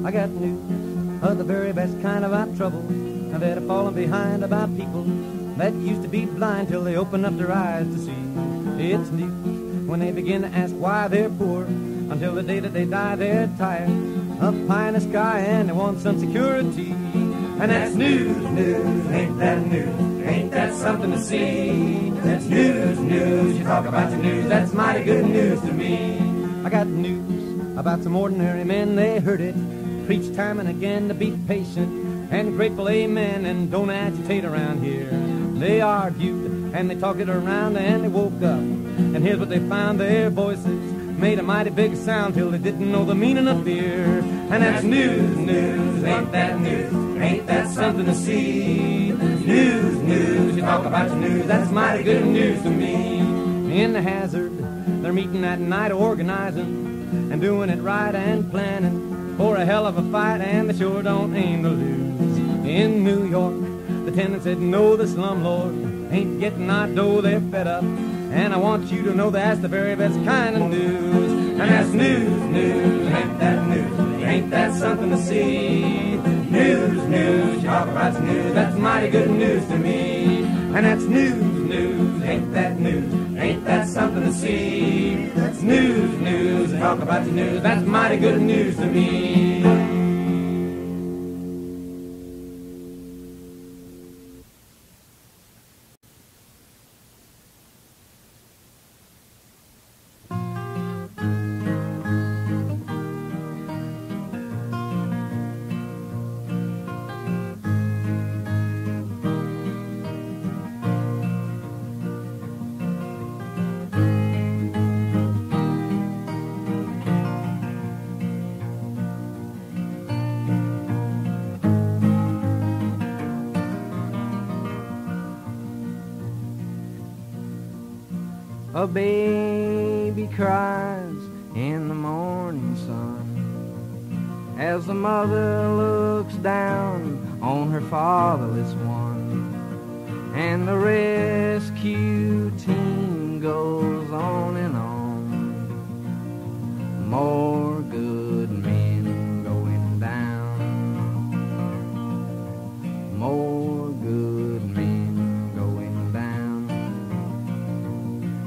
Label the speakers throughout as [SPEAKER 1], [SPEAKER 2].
[SPEAKER 1] I got news of the very best kind about trouble that are falling behind about people that used to be blind till they open up their eyes to see. It's news when they begin to ask why they're poor. Until the day that they die, they're tired of pie in the sky and they want some security. And that's news, news, ain't that news? Ain't that something to see? That's news, news, you talk about your news, that's mighty good news to me. I got news about some ordinary men, they heard it, preach time and again to be patient and grateful, amen, and don't agitate around here. They argued and they talked it around and they woke up, and here's what they found, their voices made a mighty big sound till they didn't know the meaning of fear. And that's news, news, ain't that news? Ain't that something to see? News, news, you talk about your news, that's mighty good news to me. In the hazard, they're meeting that night organizing and doing it right and planning for a hell of a fight, and they sure don't aim to lose. In New York, the tenant said no, the slumlord ain't getting our dough, they're fed up. And I want you to know that's the very best kind of news. And that's news, news, ain't that news? Ain't that something to see? News, news, you talk about your news, that's mighty good news to me. And that's news, news, ain't that news? Ain't that something to see? That's news, news, you talk about your news, that's mighty good news to me.
[SPEAKER 2] A baby cries in the morning sun as the mother looks down on her fatherless one, and the rescue team goes on and on. More good men going down, more good men going down.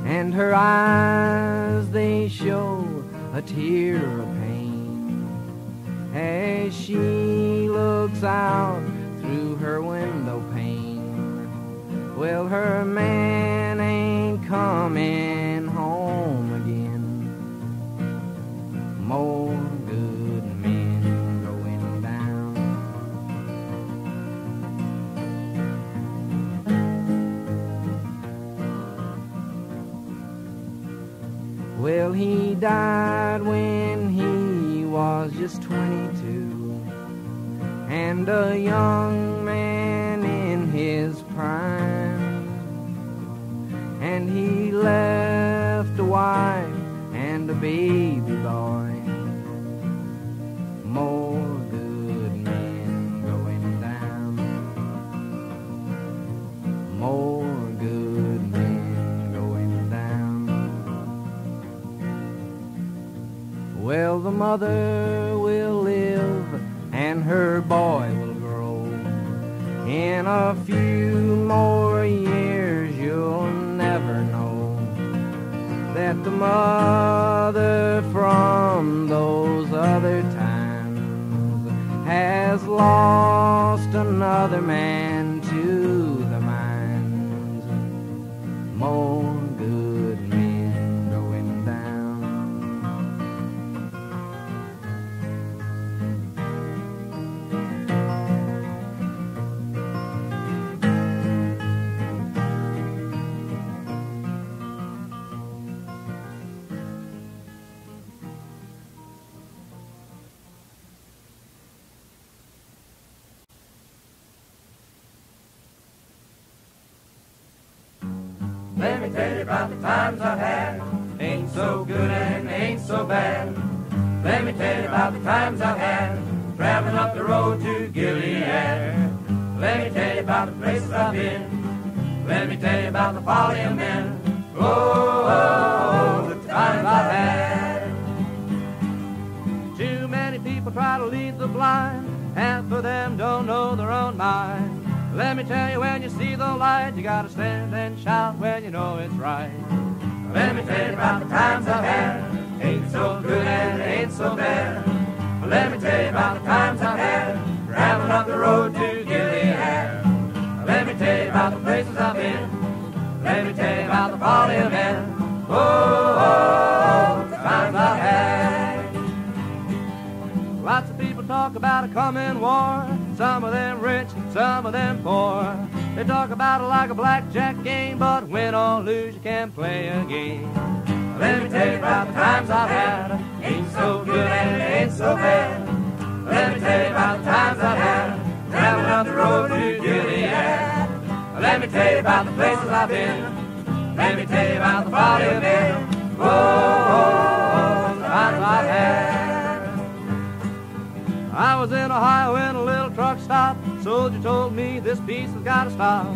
[SPEAKER 2] And her eyes, they show a tear of pain as she looks out through her window pane. Well, her man ain't coming home again. More good men going down. Well, he died when he was just 22, and a young man in his prime, and he left a wife and a baby boy. More good men going down. More good men going down. Well, the mother will live and her boy will grow. In a few more years you'll never know that the mother from those other times has lost another man to the mines. More good men going down.
[SPEAKER 1] Let me tell you about the times I've had. Ain't so good and ain't so bad. Let me tell you about the times I've had, traveling up the road to Gilead. Let me tell you about the places I've been. Let me tell you about the folly of men. Oh, the times I've had. Too many people people try to lead the blind. Half of them don't know their own mind. Let me tell you, when you see the light, you gotta stand and shout when you know it's right. Let me tell you about the times I've had. Ain't so good and ain't so bad. Let me tell you about the times I've had. Traveling up the road to Gilead. Let me tell you about the places I've been. Let me tell you about the folly of men. Oh, oh, oh, the times I've had. Lots of people talk about a coming war. Some of them rich, some of them poor. They talk about it like a blackjack game, but win or lose, you can't play a game. Let me tell you about the times I've had. Ain't so good and ain't so bad. Let me tell you about the times I've had. Traveling up the road to Gilead. Let me tell you about the places I've been. Let me tell you about the folly of men. Oh, oh, oh, the times I've had. I was in Ohio in a little truck stop. Soldier told me this piece has got to stop.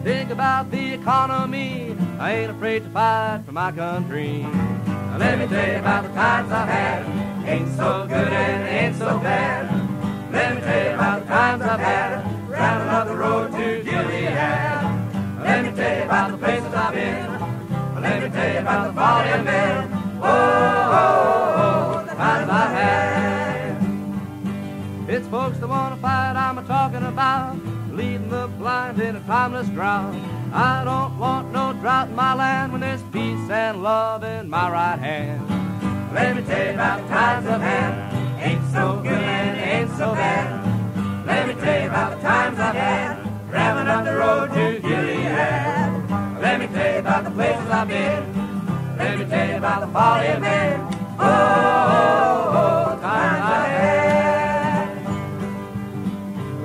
[SPEAKER 1] Think about the economy. I ain't afraid to fight for my country. Now let me tell you about the times I've had. Ain't so good and ain't so bad. Let me tell you about the times I've had. Traveling up the road to Gilead. Let me tell you about the places I've been. Let me tell you about the folly of men. Oh, oh, oh, the times I've had. It's folks that want to fight I'm a-talking about. Leading the blind in a timeless drought. I don't want no drought in my land when there's peace and love in my right hand. Let me tell you about the times I've had. Ain't so good and ain't so bad. Let me tell you about the times I've had. Traveling up the road to Gilead. Let me tell you about the places I've been. Let me tell you about the folly of men. Oh, oh, oh, the times I've had.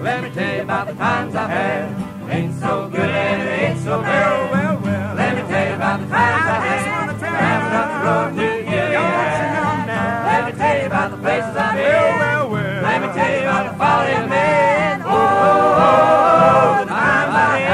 [SPEAKER 1] Let me tell you about the times I've had. Ain't so good and ain't so bad. Well, well, let me tell you about the times I've had. Traveling up the road to Gilead. Let me tell you about the places I've been. Let me tell you about the folly of men. Oh, oh, oh, the times I've had.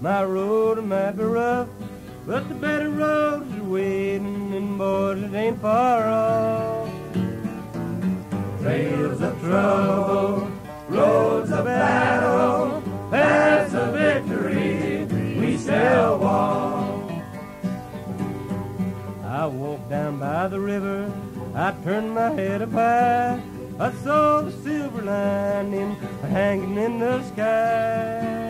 [SPEAKER 3] My road might be rough, but the better roads are waiting, and boys, it ain't far off. Trails of trouble, roads of battle, paths of victory, we shall walk. I walked down by the river, I turned my head up high, I saw the silver lining hanging in the sky.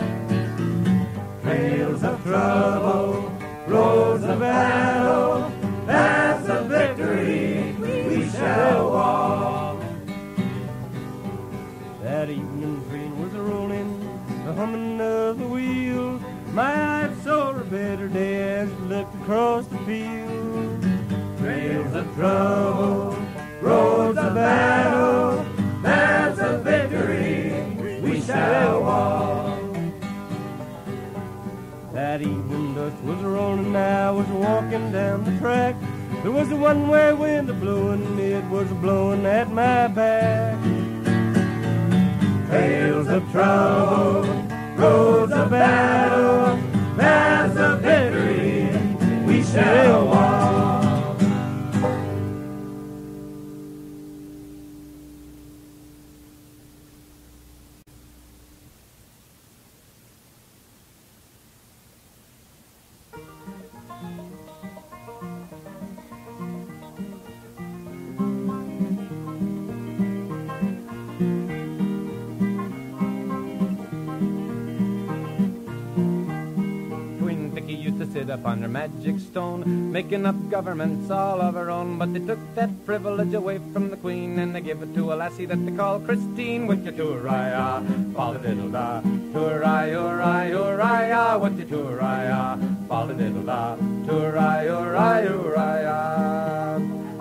[SPEAKER 3] Trails of trouble, roads of battle, paths of victory, we shall walk. That evening train was a-rolling, the humming of the wheels. My eyes saw a better day as I looked across the field. Trails of trouble, roads of battle, paths of victory, we shall walk. That evening dust was rolling, I was walking down the track. There was a one-way wind a-blowing, it was a-blowing at my back. Trails of trouble, roads of battle, paths of victory, we shall walk.
[SPEAKER 1] Sit up on her magic stone, making up governments all of her own. But they took that privilege away from the queen, and they give it to a lassie that they call Christine. With your toor-I-ah, fall-a-diddle-da, toor-I-oh-I-oh-I-ah, with your toor-I-ah, fall-a-diddle-da, toor-I-oh-I-oh-I-ah.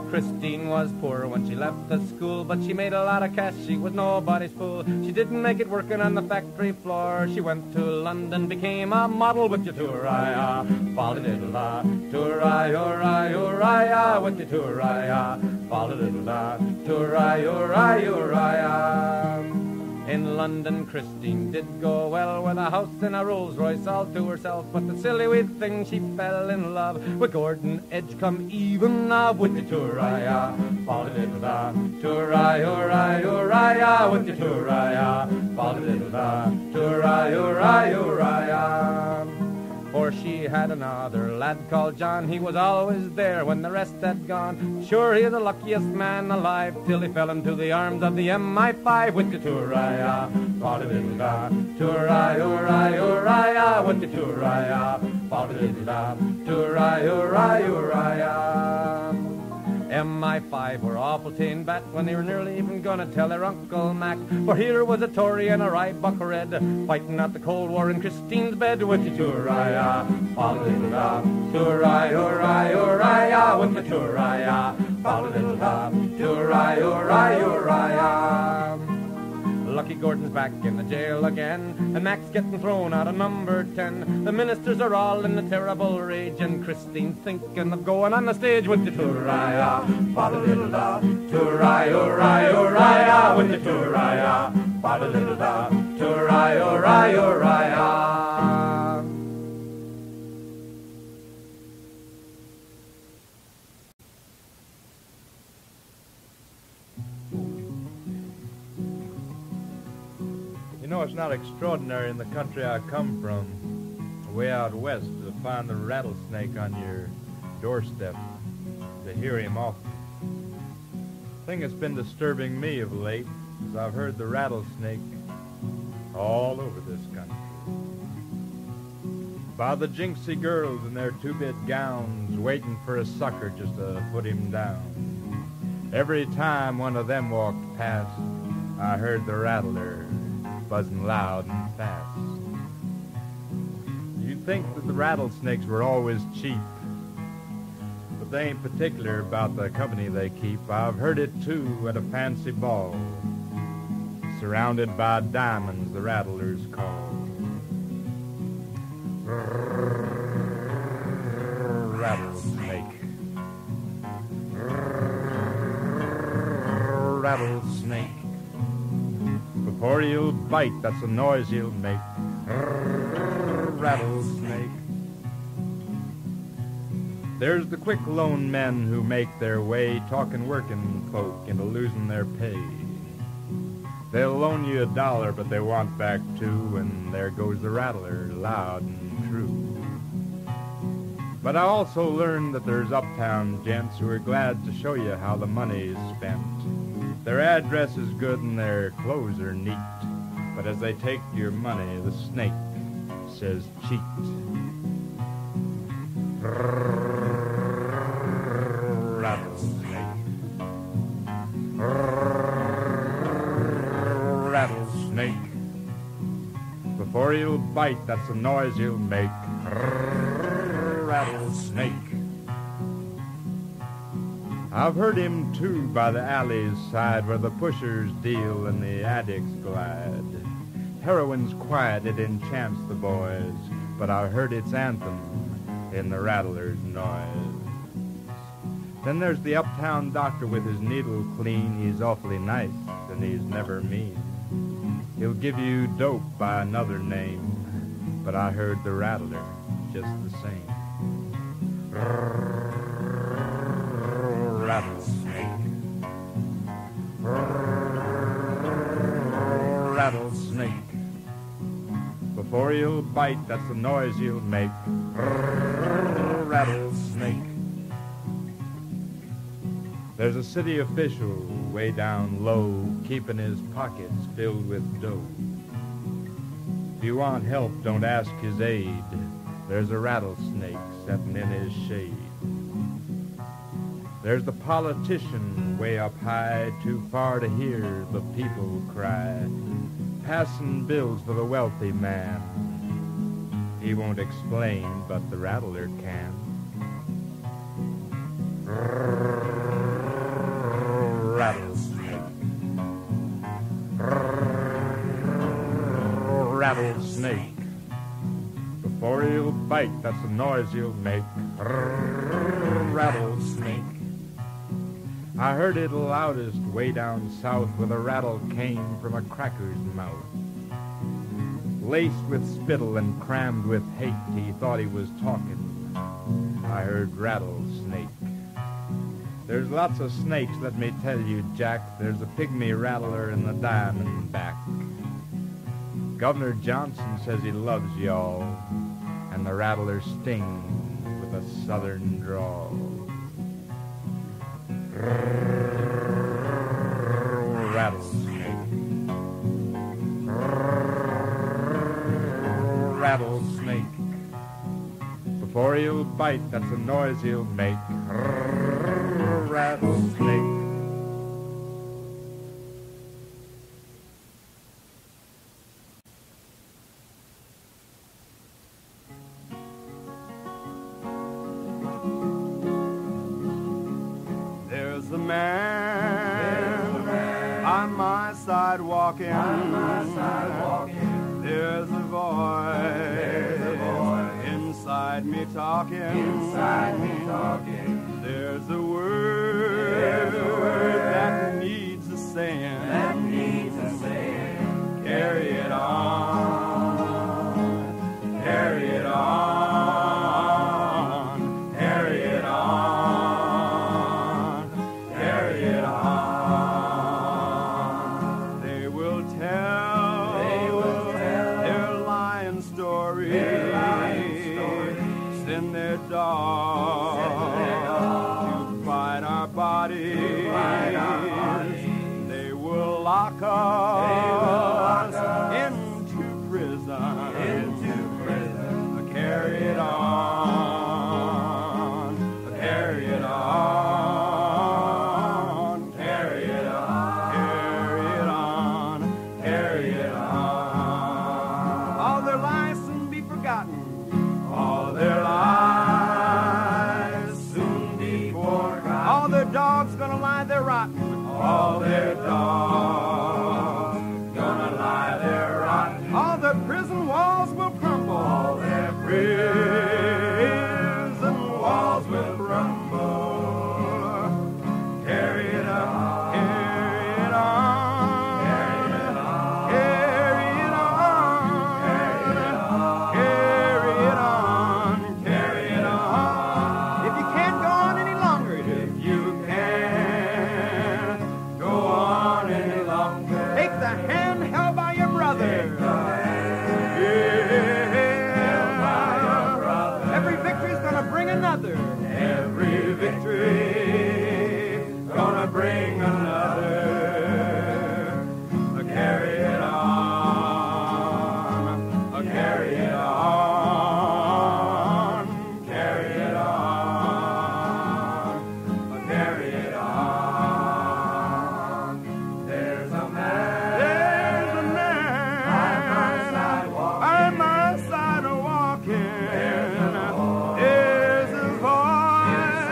[SPEAKER 1] Christine was poor when she left the school, but she made a lot of cash, she was nobody's fool. She didn't make it working on the factory floor. She went to London, became a model. With your toor-I-ah, fall-a-diddle-da, toor-I-oh-I-oh-I-ah, with your toor-I-ah, fa-da-da-da-da, to-ri-o-ri-o-ri-ah. In London, Christine did go well with a house in a Rolls Royce all to herself. But the silly wee thing, she fell in love with Gordon Edgecombe, even now with the tour-ri-ah, fa-da-da-da-da, tour-ri-o-ri-o-ri-ah, with the tour-ri-ah, fa-da-da-da-da, tour-ri-o-ri-o-ri-ah. For she had another lad called John. He was always there when the rest had gone. Sure, he the luckiest man alive, till he fell into the arms of the MI5 with the tour-ri-ah, fa-da-da-da-da, tour-ri-o-ri-o-ri-ah, with the tour-ri-ah, fa-da-da-da-da, tour-ri-o-ri-o-ri-ah. MI5 were awful ta'en bat when they were nearly even gonna tell their Uncle Mac. For here was a Tory and a Rybuck Red fighting out the Cold War in Christine's bed with the tour-ri-ah, fa-da-da-da-da, tour-ri-o-ri-o-ri-ah, with the tour-ri-ah, fa-da-da-da-da, tour-ri-o-ri-o-ri-ah. Lucky Gordon's back in the jail again, and Mac's getting thrown out of number 10. The ministers are all in a terrible rage, and Christine's thinking of going on the stage with the tour-ri-ah, fa-da-da-da-da, tour-ri-o-ri-o-ri-ah, with the tour-ri-ah, fa-da-da-da-da, tour-ri-o-ri-o-ri-ah.
[SPEAKER 4] You know, it's not extraordinary in the country I come from, way out west, to find the rattlesnake on your doorstep, to hear him often. The thing that's been disturbing me of late is I've heard the rattlesnake all over this country. By the jinxie girls in their two-bit gowns, waiting for a sucker just to put him down. Every time one of them walked past, I heard the rattler buzzing loud and fast. You'd think that the rattlesnakes were always cheap, but they ain't particular about the company they keep. I've heard it too at a fancy ball, surrounded by diamonds the rattlers call. Rattlesnake, rattlesnake. Before he'll bite, that's the noise he'll make. Rattlesnake. There's the quick loan men who make their way, talking working folk into losing their pay. They'll loan you $1, but they want back 2, and there goes the rattler, loud and true. But I also learned that there's uptown gents who are glad to show you how the money's spent. Their address is good and their clothes are neat, but as they take your money, the snake says cheat. Rattlesnake. Rattlesnake. Before he'll bite, that's the noise he'll make. Rattlesnake. I've heard him, too, by the alley's side where the pushers deal and the addicts glide. Heroin's quiet, it enchants the boys, but I heard its anthem in the rattler's noise. Then there's the uptown doctor with his needle clean. He's awfully nice, and he's never mean. He'll give you dope by another name, but I heard the rattler just the same. Rattlesnake. Rattlesnake. Before he'll bite, that's the noise he'll make. Rattlesnake. There's a city official way down low, keeping his pockets filled with dough. If you want help, don't ask his aid. There's a rattlesnake setting in his shade. There's the politician way up high, too far to hear the people cry, passing bills for the wealthy man. He won't explain, but the rattler can. Rattlesnake. Rattlesnake. Before he'll bite, that's the noise he'll make. Rattlesnake. I heard it loudest way down south where the rattle came from a cracker's mouth. Laced with spittle and crammed with hate, he thought he was talking. I heard Rattlesnake. There's lots of snakes, let me tell you, Jack. There's a pygmy rattler in the Diamondback. Governor Johnson says he loves y'all, and the rattler stings with a southern drawl. Rattlesnake. Rattlesnake. Before he'll bite, that's the noise he'll make. Rattlesnake.
[SPEAKER 3] There's a man on my side walking. There's a voice inside me talking. There's a word that needs a saying. Carry it on. Carry it on. Carry it on. Carry it on. They will tell their lying story. Send their dogs to fight our bodies. They will lock us into prison. Carry it on. Carry it on. Carry it on. Carry it on. Carry it on. All their lies soon be forgotten. All their lies soon be forgotten. All their dogs gonna lie there rotten. All their dogs gonna lie there rotten. All their prison walls will crumble. All their prison walls will crumble. Carry it on. Carry it on. Carry it on. Carry it on. Carry it on. Carry it on. If you can't go on any longer, if you can't go on any longer, take the hand held by your brother. Every victory's gonna bring another. Every victory gonna bring another. Carry it on. Carry it on. Carry it on. Carry it on. There's a man. There's a man. By my side walking. There's a voice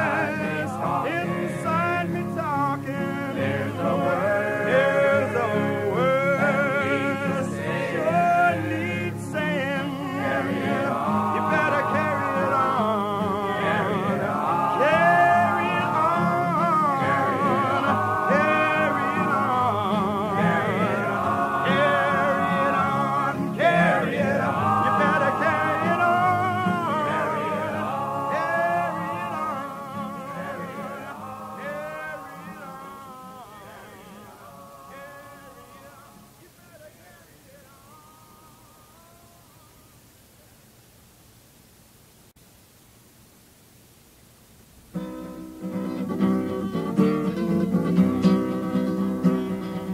[SPEAKER 3] inside me talking. There's a word. There's a word. Sure needs saying. Carry it on. You better carry it on. Carry it on. Carry it on. Carry it on. Carry it on. Carry it on. Carry it on. You better carry it on. Carry it on. Carry it on. Carry it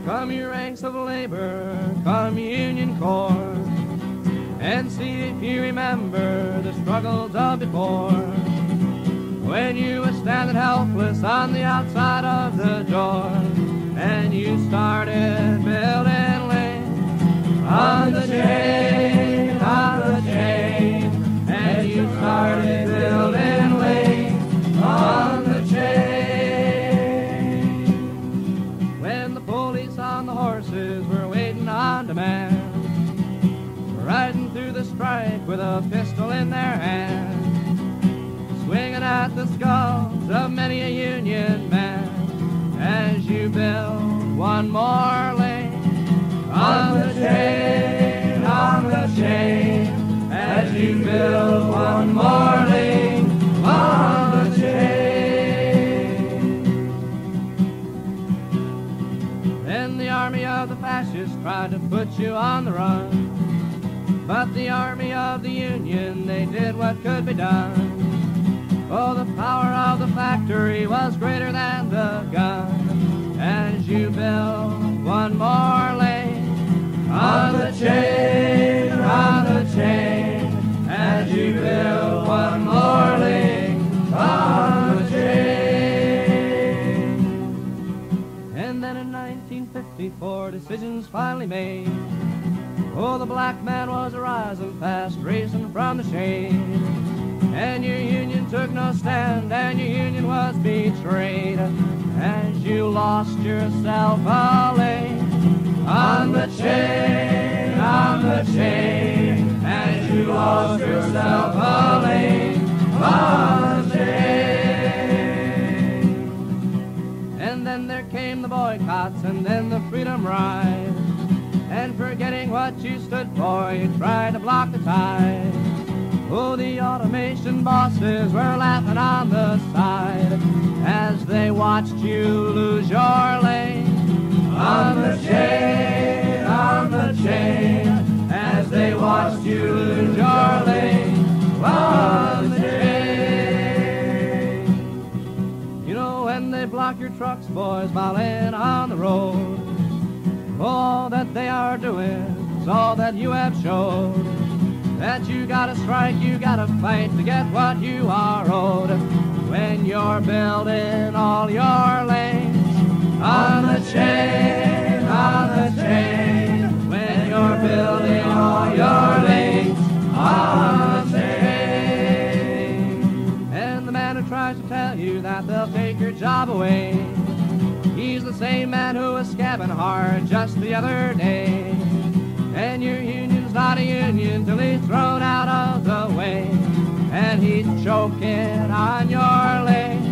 [SPEAKER 1] Come you ranks of labor, come you union corps, and see if you remember the struggles of before, when you were standing helpless on the outside of the door, and you started building links on the chain, and you started building links on the chain. When the police on the horses were waiting on demand, riding through the strike with a pistol in their hand, swinging at the skulls of many a Union man,
[SPEAKER 2] one more link on the chain, as you build one more link on the chain. Then the army of the fascists tried to put you on the run, but the army of the Union, they did what could be done. Oh, the power of the factory was greater than the gun, as you build one more link on the chain, as you build one more link on the chain. And then in 1954, decisions finally made. Oh, the black man was rising fast, racing from the shade. And your union took no stand, and your union was betrayed, as you lost yourself a link on the chain, as you lost yourself a link on the chain. And then there came the boycotts, and then the freedom ride, and forgetting what you stood for, you tried to block the tide. Oh, the automation bosses were laughing on the side as they watched you lose your link on the chain, as they watched you lose your link on the chain. You know, when they block your trucks, boys, miling on the road, all that they are doing is all that you have showed. That you gotta strike, you gotta fight to get what you are owed. When you're building all your lanes on the chain, when you're building all your lanes on the chain. And the man who tries to tell you that they'll take your job away, he's the same man who was scabbing hard just the other day. And your union's not a union till he's thrown out of the way, and he's choking on your legs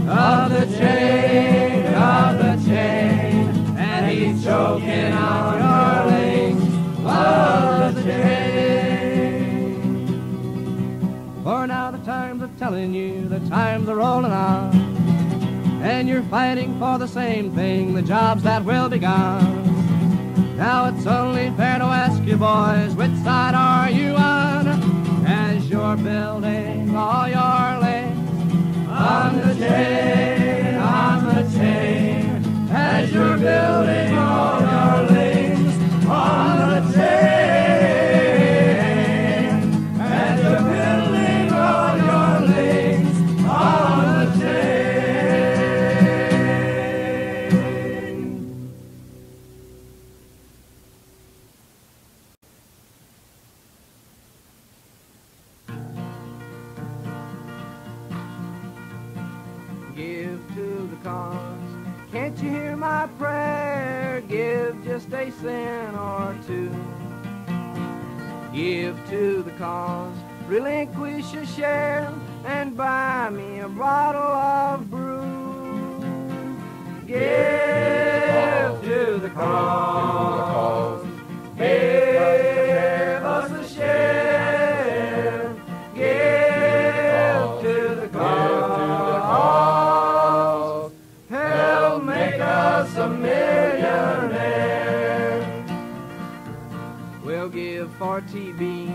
[SPEAKER 2] of the chain, and he's choking on your legs of the chain. For now the times are telling you, the times are rolling on, and you're fighting for the same thing, the jobs that will be gone. Now it's only fair to ask you, boys, which side are you on, as you're building all your legs on the chain, as you're building all your legs on the chain, as you're building all your legs on the chain. Give to the cause, can't you hear my prayer? Give just a cent or two. Give to the cause, relinquish a share, and buy me a bottle of brew. Give to the cause, give us a share. Give to the cause, help make us a millionaire. We'll give for TB,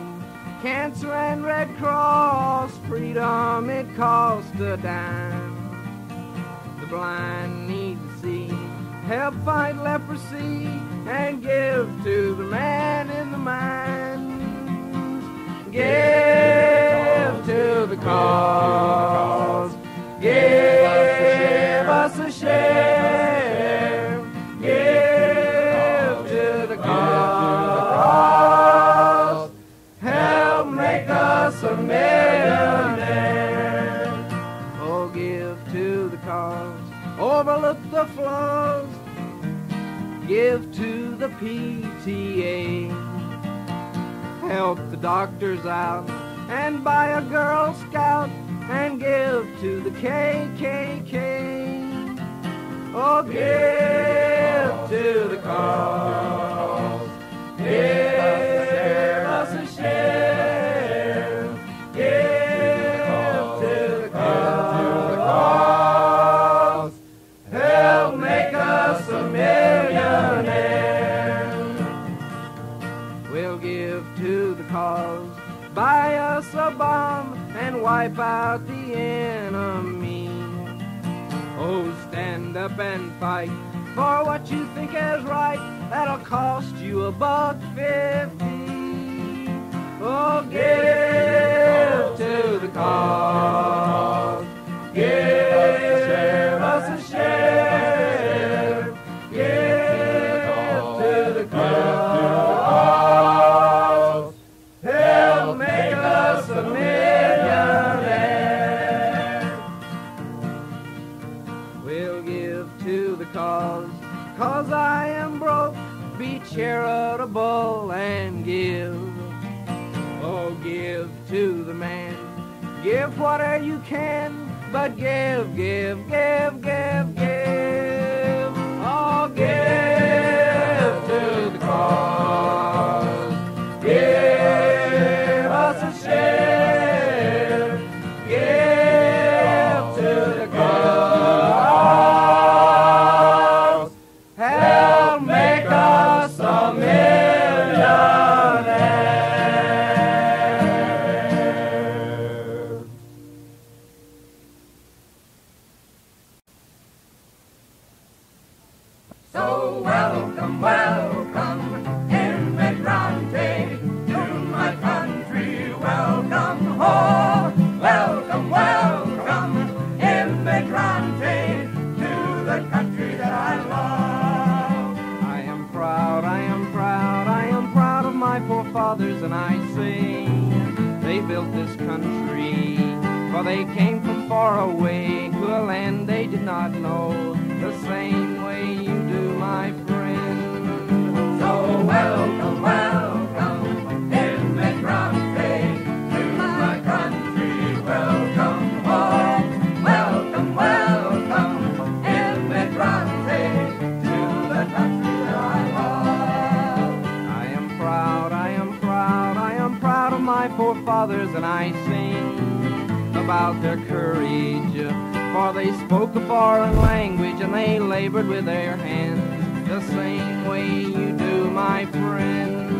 [SPEAKER 2] cancer and Red Cross, freedom it costs a dime. The blind need to see, help fight leprosy, and give to the man in the mines. Give to the cause, give us a share. Give to the cause, help make us a millionaire. Oh, give to the cause, overlook the flaws. Give to the PTA, help the doctors out, and buy a Girl Scout, and give to the KKK. Oh, give cause. Give us a share. Give to the cause. Help make us a millionaire. We'll give to the cause. Buy us a bomb and wipe out the enemy. Oh, stand up and fight for what you think is right. That'll cost you $1.50. Oh, give to the cause. Give us a share. Give to the cause. Help make us a millionaire. We'll give to the cause I am broke. Be charitable and give. Oh, give to the man. Give whatever you can, but give, give, give, give, give. Oh, give to the cause. Give us a share. Give to the cause. Help make us a millionaire. So welcome, welcome, Immigrante, to my country. Welcome home. Welcome, welcome, Immigrante, to the country that I love. I am proud, I am proud, I am proud of my forefathers, and I sing they built this country, for they came from far away to a land they did not know, the same way you do, my friend. So welcome, welcome, Immigrante, to my country. Welcome home. Welcome, welcome, Immigrante, to the country that I love. I am proud, I am proud, I am proud of my forefathers, and I sing about their courage, for they spoke a foreign language and they labored with their hands, the same way you do, my friend.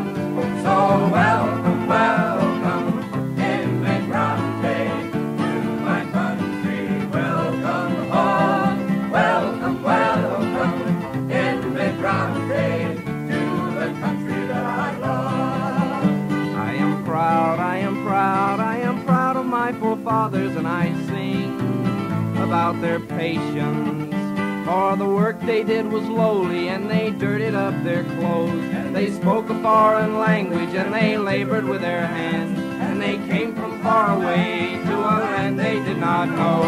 [SPEAKER 2] So welcome, welcome, Immigrante, to my country. Welcome home. Welcome, welcome, Immigrante, to the country that I love. I am proud, I am proud, I am proud of my forefathers, and I sing about their patience, for the work they did was lowly, and they dirtied up their clothes. They spoke a foreign language, and they labored with their hands, and they came from far away to a land they did not know,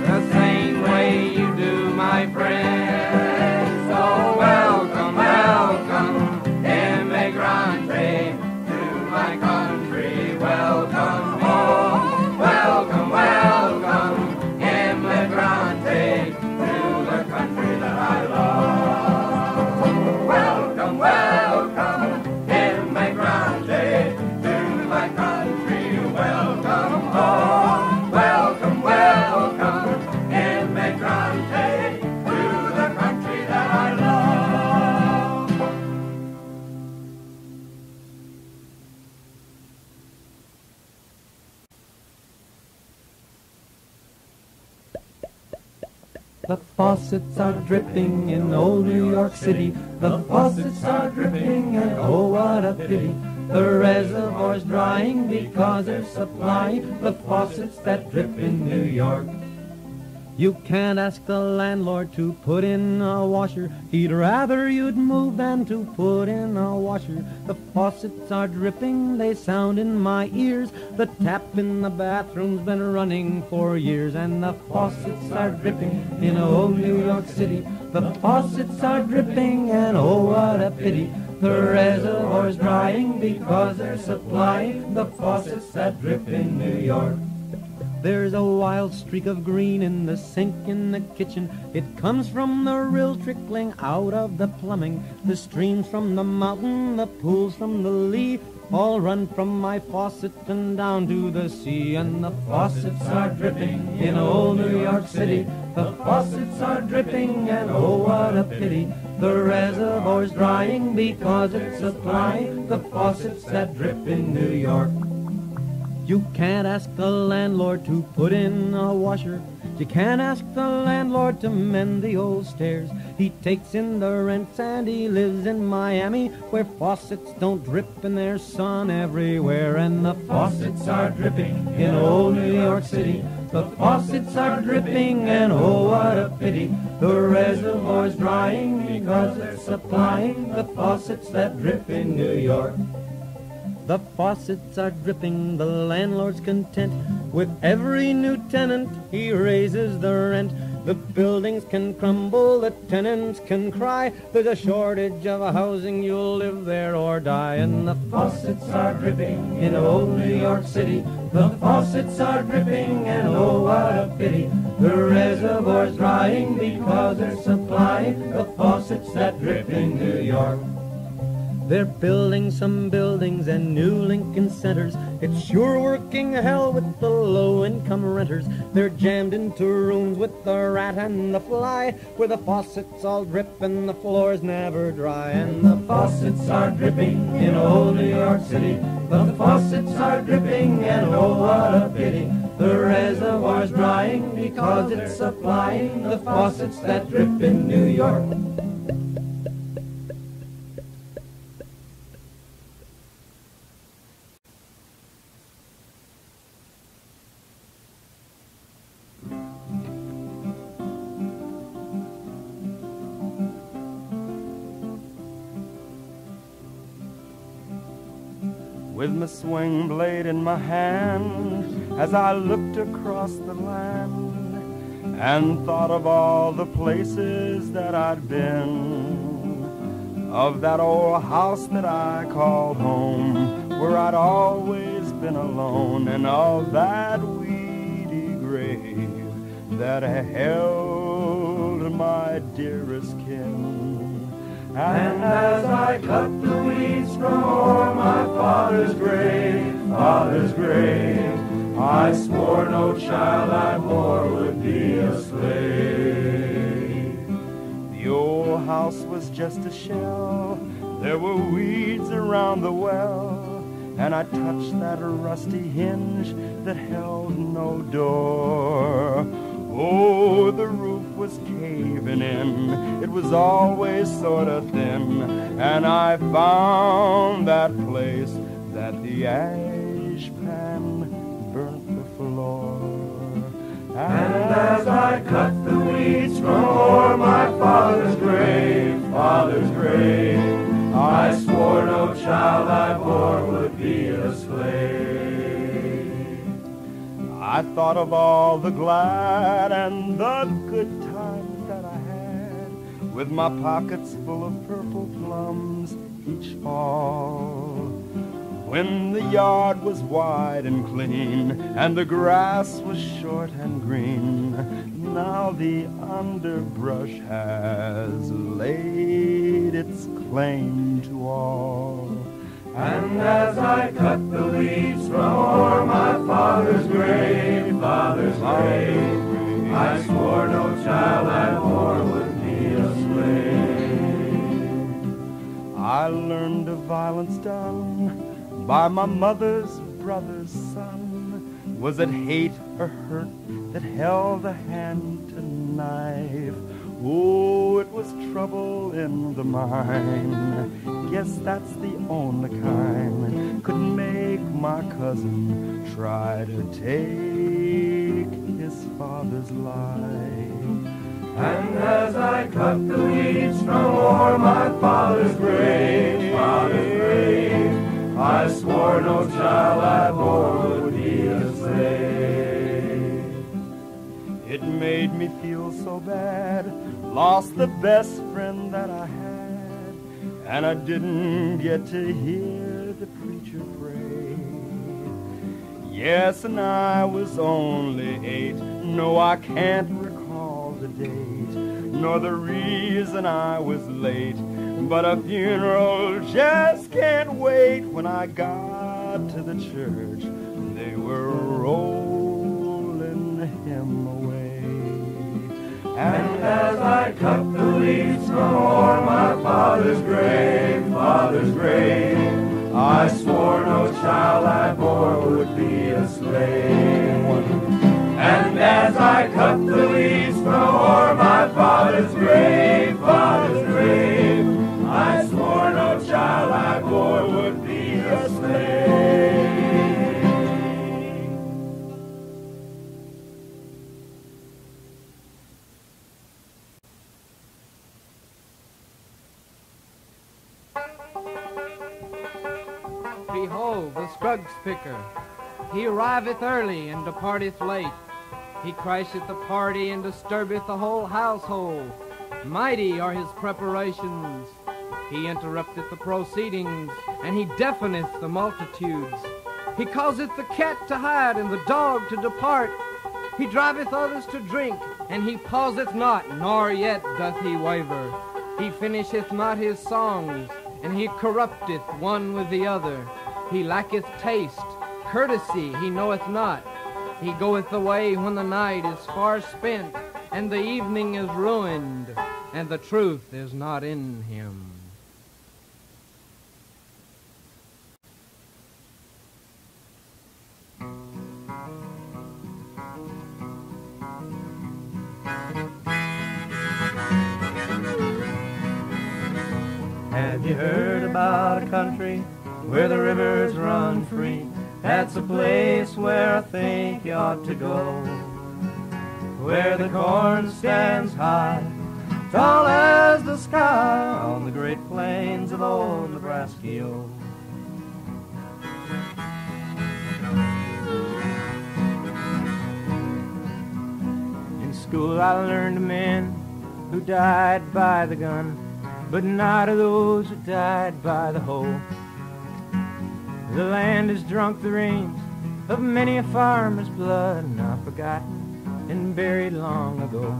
[SPEAKER 2] the same way you do, my friend. So welcome, welcome, Immigrante, to my country. Welcome home. Welcome, welcome, Immigrante, to the country that I love. Welcome, welcome, Immigrante, to my country. Welcome home. Welcome, welcome, Immigrante, to the country that I love.
[SPEAKER 1] The faucets are dripping in old New York City. The faucets are dripping, and oh, what a pity. The reservoir's drying because they're supplying the faucets that drip in New York. You can't ask the landlord to put in a washer. He'd rather you'd move than to put in a washer. The faucets are dripping, they sound in my ears. The tap in the bathroom's been running for years. And the faucets are dripping in old New York City. The faucets are dripping, and oh, what a pity. The reservoir's drying because they're supplying the faucets that drip in New York. There's a wild streak of green in the sink in the kitchen. It comes from the rill trickling out of the plumbing. The streams from the mountain, the pools from the lea, all run from my faucet and down to the sea. And the faucets are dripping in old New York City. The faucets are dripping, and oh, what a pity. The reservoir's drying because it's supplying the faucets that drip in New York. You can't ask the landlord to put in a washer. You can't ask the landlord to mend the old stairs. He takes in the rents and he lives in Miami, where faucets don't drip and there's sun everywhere. And the faucets are dripping in old New York City. The faucets are dripping, and oh, what a pity. The reservoir's drying because it's supplying the faucets that drip in New York. The faucets are dripping, the landlord's content. With every new tenant, he raises the rent. The buildings can crumble, the tenants can cry. There's a shortage of housing, you'll live there or die. And the faucets are dripping in old New York City. The faucets are dripping, and oh, what a pity. The reservoir's drying because they're supplying the faucets that drip in New York. They're building some buildings and new Lincoln centers. It's sure working hell with the low-income renters. They're jammed into rooms with the rat and the fly, where the faucets all drip and the floors never dry. And the faucets are dripping in old New York City. The faucets are dripping, and oh, what a pity. The reservoir's drying because it's supplying the faucets that drip in New York.
[SPEAKER 3] With my swing blade in my hand, as I looked across the land and thought of all the places that I'd been, of that old house that I called home, where I'd always been alone, and of that weedy grave that held my dearest kin. And as I cut the weeds from o'er my father's grave, I swore no child I bore would be a slave. The old house was just a shell, there were weeds around the well, and I touched that rusty hinge that held no door. Oh, the roof was caving in, it was always sort of thin, and I found that place that the ash pan burnt the floor. And as I cut the weeds from o'er my father's grave, I swore no child I bore would be a slave. I thought of all the glad and the good times that I had, with my pockets full of purple plums each fall. When the yard was wide and clean, and the grass was short and green, now the underbrush has laid its claim to all. And as I cut the weeds from o'er my father's grave, I swore no child I bore would be a slave. I learned of violence done by my mother's brother's son. Was it hate or hurt that held a hand to knife? Oh, it was trouble in the mind. Guess that's the only kind could make my cousin try to take his father's life. And as I cut the weeds from o'er my father's grave, I swore no child I bore would be a slave. It made me feel so bad, lost the best friend that I had, and I didn't get to hear the preacher pray. Yes, and I was only 8. No, I can't recall the date, nor the reason I was late, but a funeral just can't wait. When I got to the church, they were rolling him away. And as I cut the leaves from o'er my father's grave, I swore no child I bore would be a slave. And as I cut the leaves from o'er my father's grave, I swore no child I bore would be a slave.
[SPEAKER 2] Behold, the Scruggs picker. He arriveth early and departeth late. He crasheth the party and disturbeth the whole household. Mighty are his preparations. He interrupteth the proceedings, and he deafeneth the multitudes. He causeth the cat to hide and the dog to depart. He driveth others to drink, and he pauseth not, nor yet doth he waver. He finisheth not his songs, and he corrupteth one with the other. He lacketh taste, courtesy he knoweth not. He goeth away when the night is far spent, and the evening is ruined, and the truth is not in him.
[SPEAKER 1] Have you heard about a country where the rivers run free? That's a place where I think you ought to go, where the corn stands high, tall as the sky, on the great plains of old Nebraska. In school I learned of men who died by the gun, but not of those who died by the hoe. The land has drunk the rains of many a farmer's blood, not forgotten and buried long ago.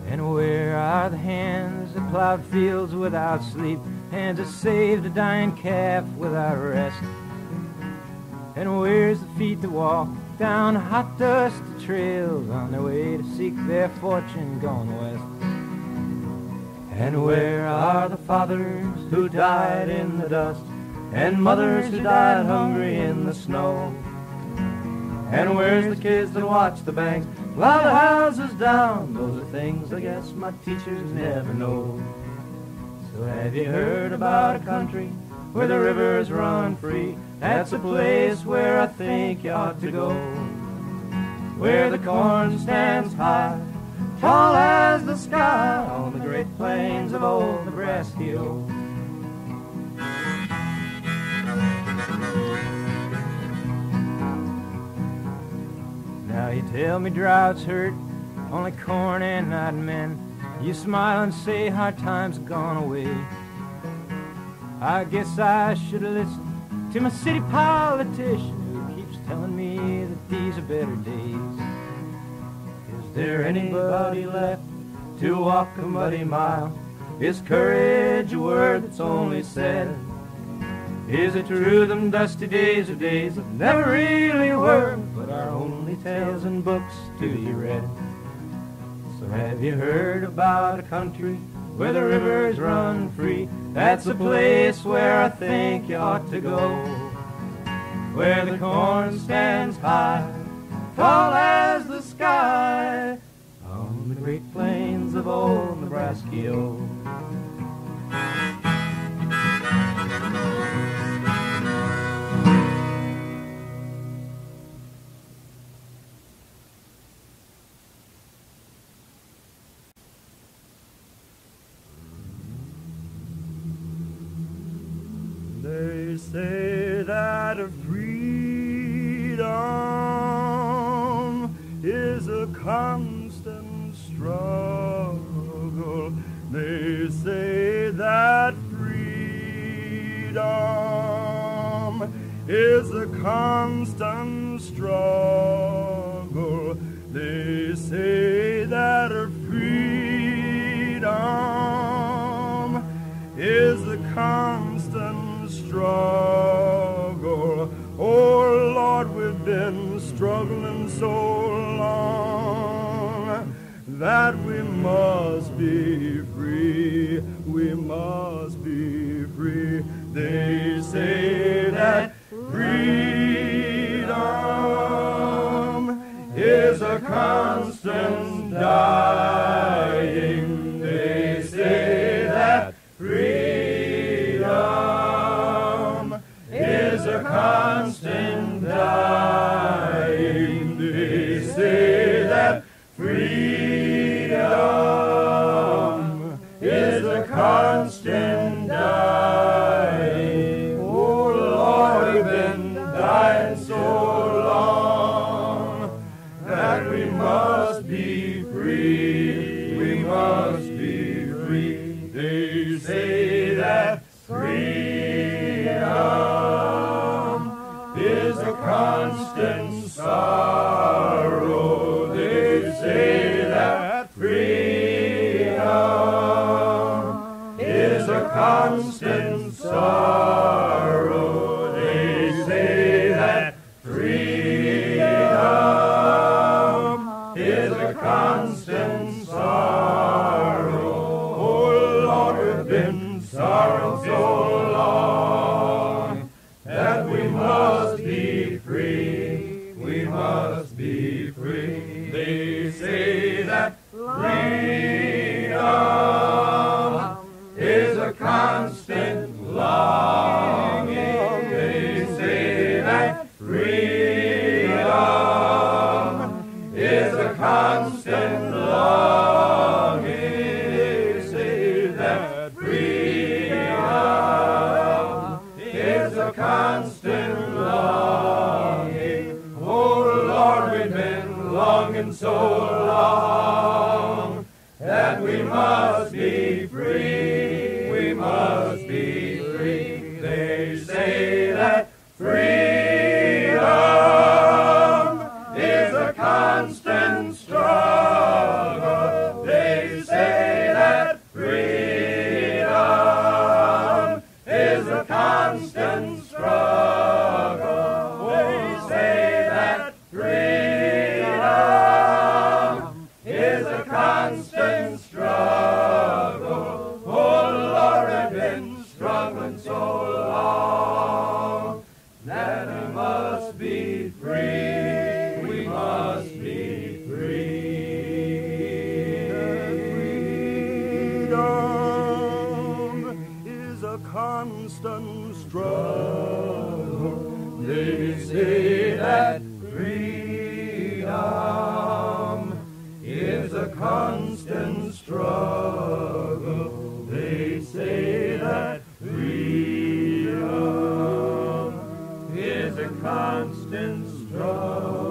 [SPEAKER 1] And where are the hands that plowed fields without sleep, hands that saved a dying calf without rest? And where's the feet that walk down hot dusty trails on their way to seek their fortune gone west? And where are the fathers who died in the dust, and mothers who died hungry in the snow? And where's the kids that watch the banks while the houses down? Those are things I guess my teachers never know. So have you heard about a country where the rivers run free? That's a place where I think you ought to go, where the corn stands high, tall as the sky, on the great plains of old Nebraska. Now you tell me droughts hurt only corn and not men. You smile and say hard times have gone away. I guess I should have listened to my city politician who keeps telling me that these are better days. Is there anybody left to walk a muddy mile? Is courage a word that's only said? Is it true them dusty days are days that never really were, but are only tales and books to be read? So have you heard about a country where the rivers run free? That's a place where I think you ought to go, where the corn stands high, tall as the sky, on the great plains of old Nebraska. They say that freedom is a constant struggle. They say that freedom
[SPEAKER 3] is a constant struggle. They say that freedom is a constant struggle. Oh Lord, we've been struggling so long that we must be free. We must be free. They say that freedom is a constant dying. They say that freedom is a constant dying. They say that freedom is a constant dying. Oh Lord, we've been dying so long that we must be free. We must be free. They say that freedom is a constant sorrow. They say that freedom is a constant sorrow. They say that freedom is a constant sorrow. Oh Lord, we've been sorrow so long that we must be free. We must be free. They say that freedom is a constant longing. They say that freedom is a constant longing. They say that freedom is a constant longing. Oh Lord, we've been longing so long that we must be free. We must be free. They say that freedom is a constant struggle. They say that freedom is a constant struggle. They say that freedom is a constant struggle. Oh Lord, I've been struggling so long that we must be free. We must be free. Freedom is a constant struggle. They say that freedom is a constant struggle. They say that freedom is a constant struggle.